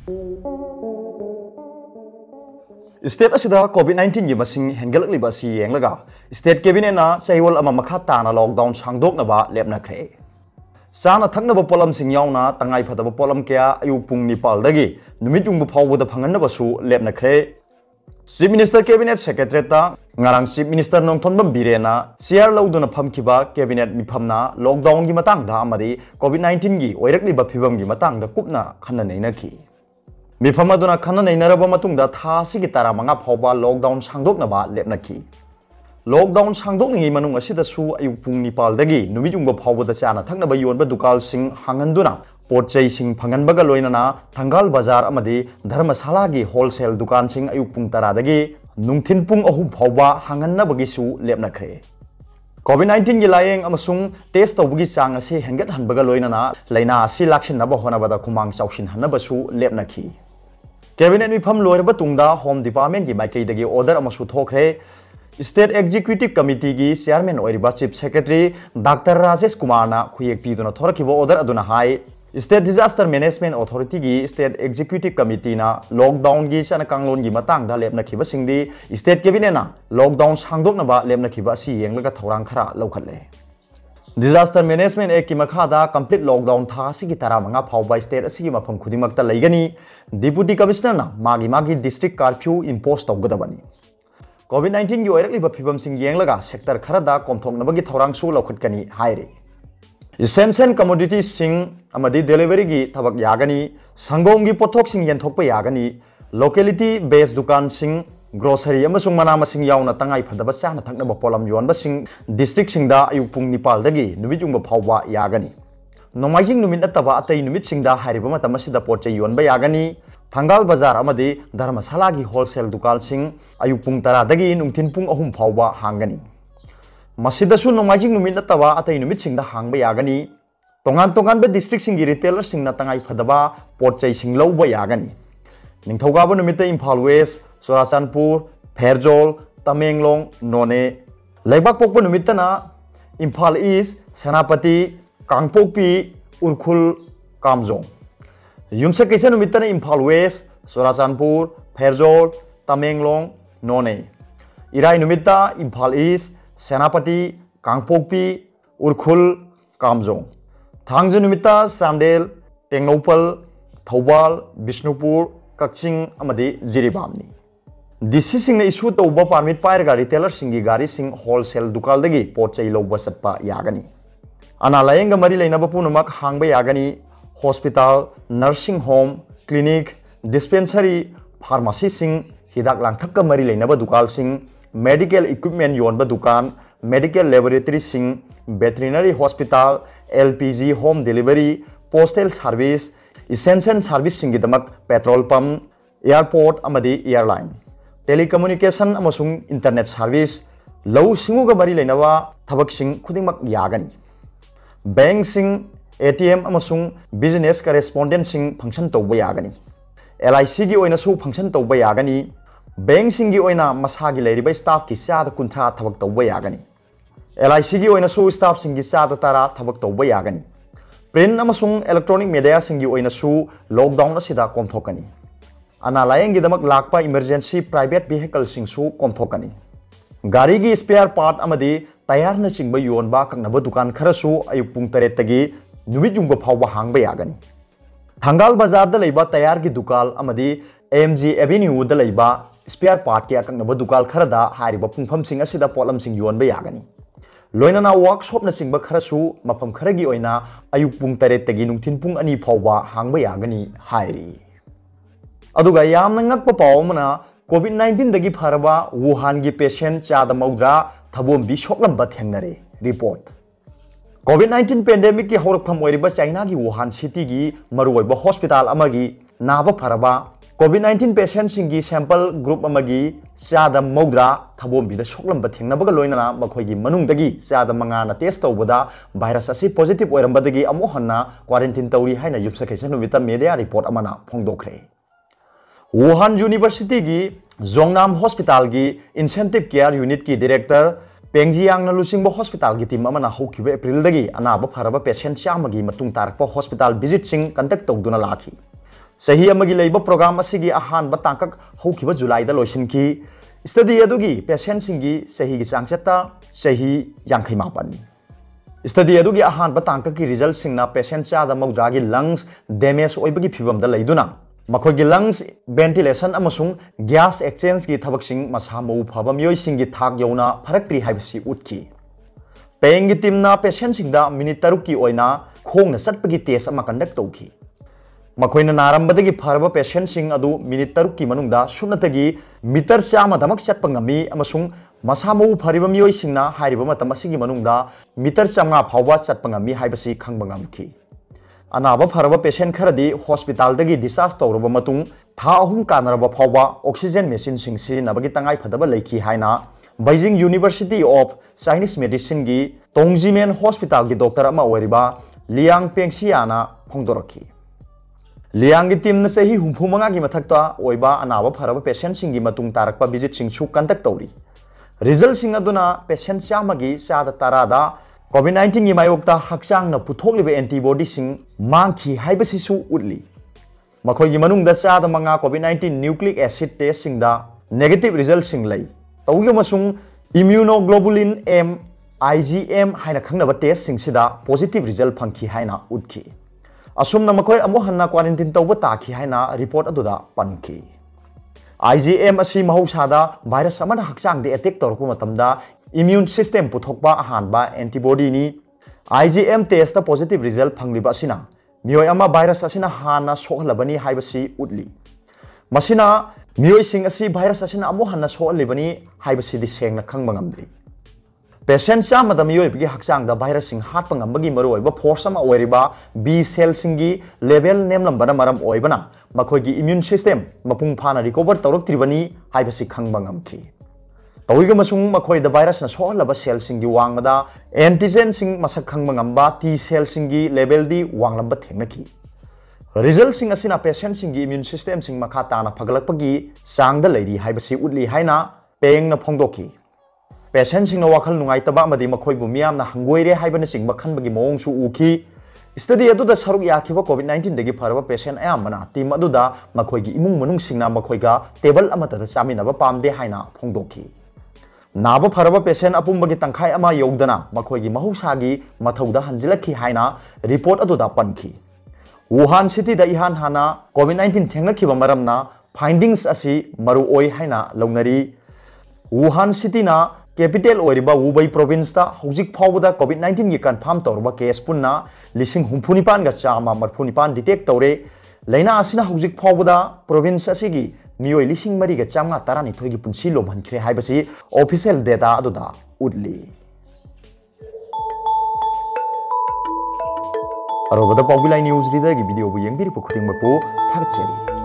State asida COVID-19 gi masing hengalakliba si yenglaga state cabinet na chayol ama makha tana lockdown sangdoknaba lepnakhre sana thaknaba polam sing yauna tangai phadaba polam kya ayuk pung nipal dagi numit jungbu phawbada phanganaba su lepnakhre Chief Minister Cabinet Secretary ta ngarang Chief Minister Nongthonbam Birena share lauduna phamkiba cabinet miphamna lockdown gi matangda amadi COVID-19 gi oirakliba phibam gi matangda kupna khanna neinakhi Mifamaduna Kana Naraba Matunda Tasi Gitara Manga Poba lockdown Sangdoknaba Lepnaki. Lockdown Sangdoki Manunga Sita Su Ayupung Nipal Dagi, Numijumba Power the Chana, Tanaba Yon Badukal Sing Hanganduna, Port Chasing Panganbaga Loinana, Tangal Bazar Amadi, Dharmasalagi Wholesale Dukan Sing Ayupung Taradagi, Nungtin Pung Ahum Poba Hanganabagisu Lepnakre. COVID-19 gilayeng amasung test tawgi chang ase hengat hanbaga loinana laina asi lakshin naba honabada kumang chaushin hanabasu lepnaki cabinet mifam loirba tungda home department gi maikei dagi order amasu thokre state executive committee gi chairman oiriba chief secretary dr rajesh kumar na khuyek piduna thorakibo order aduna hai state disaster management authority gi state executive committee na lockdown gi sana kanglon gi matang da lepna khiba singdi state cabinet na lockdown sangdok na ba lepna khiba si yenglaga thorang khara lokhatle disaster management act ki makha da complete lockdown tha si gi tara manga phawba state asi gi mafam khudimak ta leigani deputy commissioner na magi district curfew impose tawgadabani covid-19 gi oirakli ba phibam sing yenglaga sector khara da komthok na bagi thorang su lokhatkani haire essential commodities sing amadi delivery gi thabak yagani sangom gi pothok sing yenthokpa yagani locality based dukan sing grocery amasung mana masing yauna tangai phadaba chana thakna ba polam yon ba sing district sing da ayupung nipal dagi numijung ba phawba yagani nomajing numit ataba atai numit sing da hariba matam asida porche yon ba yagani thangal bazar amadi dharmasala gi wholesale dukan sing ayupung tara dagi nungthin pung ahum phawba hangani Masidasu nomajing numit ataba atai numit sing da hangba yagani tongan ba district sing gi retailer sing na tangai phadaba porchai sing lowba yagani ningthogaba numit Imphal West Churachandpur Pherjol Tamenglong None Laibak pokpa numit na Imphal East Senapati Kangpokpi Urkhul Kamjong Yumsa kaisa numit na Imphal West Churachandpur Pherjol Tamenglong None Irai numit Imphal East Senapati Kangpokpi Urkhul Kamjong Thangju numita Samdel Tengnopal Thobal Bishnupur Kakching amadi Jiribamni DC sing na issue tawba permit pairaga retailer singi gari sing wholesale dukal dagi potchai lowba satpa yagani ana layenga mari lainaba punumak hangba yagani hospital nursing home clinic dispensary pharmacy sing hidak langthakka mari lainaba dukal sing medical equipment yonba dukan medical laboratory sing veterinary hospital LPG home delivery postal service essential service singi damak petrol pump airport amadi airline telecommunication amasung internet service low singuga mari lainawa thabak sing khudingmak yagani bank sing ATM amasung business correspondent sing function tawba yagani LIC gi oina su function tawba yagani bank sing gi oina masagi leiriba staff ki sada kuntha thabak tawba yagani LIC gi oina su staff sing gi sada tara thabak tawba yagani print amasung electronic media sing gi oina su lockdown asida komthokani ana layeng gi damak lakpa emergency private vehicle sing su komthokani gari gi spare part amadi tayar na chingba yonba kaknaba dukan kharasu ayuk pung taret tagi numit jungba phawba hangba yagani thangal bazar da leiba tayar gi dukal amadi AMG Avenue da leiba spare part ki akaknaba dukal kharada hariba pungpham sing asida polam sing yonba yagani loinana workshop na singba kharasu mafam kharagi oina ayuk pung taret tagi nungthin pung ani phawba hangba yagani hairi aduga yamna ngakpa pawmana COVID-19 dagi pharaba Wuhan gi patient chada maudra thabom bi shoklamba thengnare report COVID-19 pandemic ki horakpham oiriba China gi Wuhan city gi maruoiba hospital amagi naba pharaba COVID-19 patient singi sample group amagi chada maudra thabom bi da shoklamba thengnabaga loinana makhoi gi manung dagi chada manga na test tawbada virus asi positive oiramba dagi amo hanna quarantine tawri haina yupsa kaisa numita media report amana phongdokre Wuhan University gi Zongnam Hospital gi Incentive Care Unit ki Director Pengjiang na lusingbo hospital gi team amana hokibe April dagi anaba pharaba patient chama gi matung tarakpa hospital visit sing conduct tawduna lakhi सही अमगी लेब programme असिगी Ahaan बतांकक हौखिबा जुलाई दा लोइसिनकी study अदुगी patient सिंगी सही की चांगचता सही यांखै मापन study अदुगी Ahaan बतांकक की result सिंगना patient चादा मौद्रागी lungs damage ओइबगी फिबम दा लैदुना मखोगी lungs ventilation अमसुंग gas exchange की थबकसिंग मसा मौ फबा मियोइ सिंगी थाक यौना फरक्ट्री हाइबसी उठकी पेंगी टीमना पेशेंट सिंगदा मिनिट 3 की ओइना खोंगना चटपगी टेस्ट अमा कंडक्ट तौखी मखोइना नारंबदगी फरबा पेशेंट सिंग अदु मिनिट 3 की मनुंगदा सुनतगी मीटर चामा धमक चटप ngami अमसुंग मसा मौ फरिबा मियोइ सिंगना हारिबा मतम असिगी मनुंगदा मीटर 500 फावबा चटप ngami हाइबसी खंगबा ngamki अनाबा फरबा पेशेंट खरदी हॉस्पिटल दगी डिस्चार्ज तौरबा मतुंग था अहुम कानरबा फावबा ऑक्सीजन मशीन सिंग सिजिनबगी तंगाई फदबा लैखी हाइना Beijing university of Chinese medicine की तोंगजीमेन हॉस्पिटल की डॉक्टर अमा ओरिबा लियांग पेंगसियाना फोंदोरखी लियांग की टीम ने सही हुमफुमंगा की मथक्ता ओइबा अनाबा फरबा पेशेंट सिंगी मतुंग तारकपा विजिट सिंगसु कंडक्ट तौरी रिजल्ट सिंग अदुना पेशेंट चामगी चादा तारादा कोविड-19 की मायोक्ता हक्चांग न पुथोकलिबे एंटीबॉडी सिंग मांगखी हाइबसिसु उडली मखोइगी मनुंगदा चादा मंगा कोविड-19 न्यूक्लिक एसिड टेस्ट सिंगदा नेगेटिव रिजल्ट सिंग लई तौगी मसुंग इम्यूनोग्लोबुलिन एम IgM हाइना खंगनबा टेस्ट सिंगसिदा पॉजिटिव रिजल्ट फंखी हाइना उडखी असुमना मखोइ अमु हन्ना क्वारंटाइन तौबा ताखी हाइना रिपोर्ट अदुदा पनखी IgM असि महौसादा वायरस अमना हक्चांग दे अटैक तौरपा मतमदा इम्यून सिस्टम पुथोकपा अहानबा एंटीबॉडी नि IgM टेस्ट पॉजिटिव रिजल्ट फंगलिबा असिना मियोय अमा वायरस असिना हाना सोहलबनी हाइबसी उडली मसिना मियोय सिंग असि वायरस असिना अमु हन्ना सोहलिबनी हाइबसी दि सेंगना खंगबा ngamdri पेशेंट चामदा मियोयबगी हक्चांगदा वायरस सिंग हातपा ngambagi मरुओइबा फोर्स अमा ओइरिबा B सेल सिंगी लेवल नेमलंबना मरम ओइबना मखोइगी इम्यून सिस्टम मपुंग फाना रिकवर तौरक्त्रिबनी हाइबसी खंगबा ngamki तौइगा मसुंग मखोइदा वायरस न सोहलबा सेल सिंगी वांगदा एंटीजन सिंग मसक खंगबा ngamba T सेल सिंगी लेवल दी वांगलंबा थेंगनकी रिजल्ट सिंग असिना पेशेंट सिंगी इम्यून सिस्टम सिंग मखा ताना फगलकपगी चांगदा लैरी हाइबसी उडली हाइना पेंगना फोंदोकी पेशेंट सिंग वाखल नुंगाइतबा अमदी मखोइबु मियामना हंगोइरे हाइबना सिंग खनबगी मओंगसु उखी स्टडी अदुदा सरुक याखिबा कोविड-19 दगी फरबा पेशेंट अयामना टीम अदुदा मखोइगी इमुंग मनुंग सिंगना मखोइगा टेबल अमतदा चामिनबा पामदे हाइना फोंदोकी नाबा फरबा पेशेंट अपुंबगी तंखाय अमा यौदना मखोइगी महौसागी मथौदा हंजिलखी हाइना रिपोर्ट अदुदा पनखी वुहान सिटी दा इहान हाना कोविड-19 थेंगनखिबा मरमना फाइंडिंग्स असि मरु ओइ हाइना लौनरी वुहान सिटी ना कैपिटल ओरिबा वुबई प्रोविंस दा हौजिक फावबदा कोविड-19 की कन्फर्म तौरबा केस पुन्ना 19,049 डिटेक्ट तौरे लैना असिना हौजिक फावबदा प्रोविंस असिगी मियोय 1,512 की पुंसी लोमहनख्रे हाइबसी ऑफिशियल डेटा अदुदा उडली अरोबदा पाउबिलाई न्यूज रीडर की वीडियो बु यंगबिरिपु खुदिंगमपु थागचरी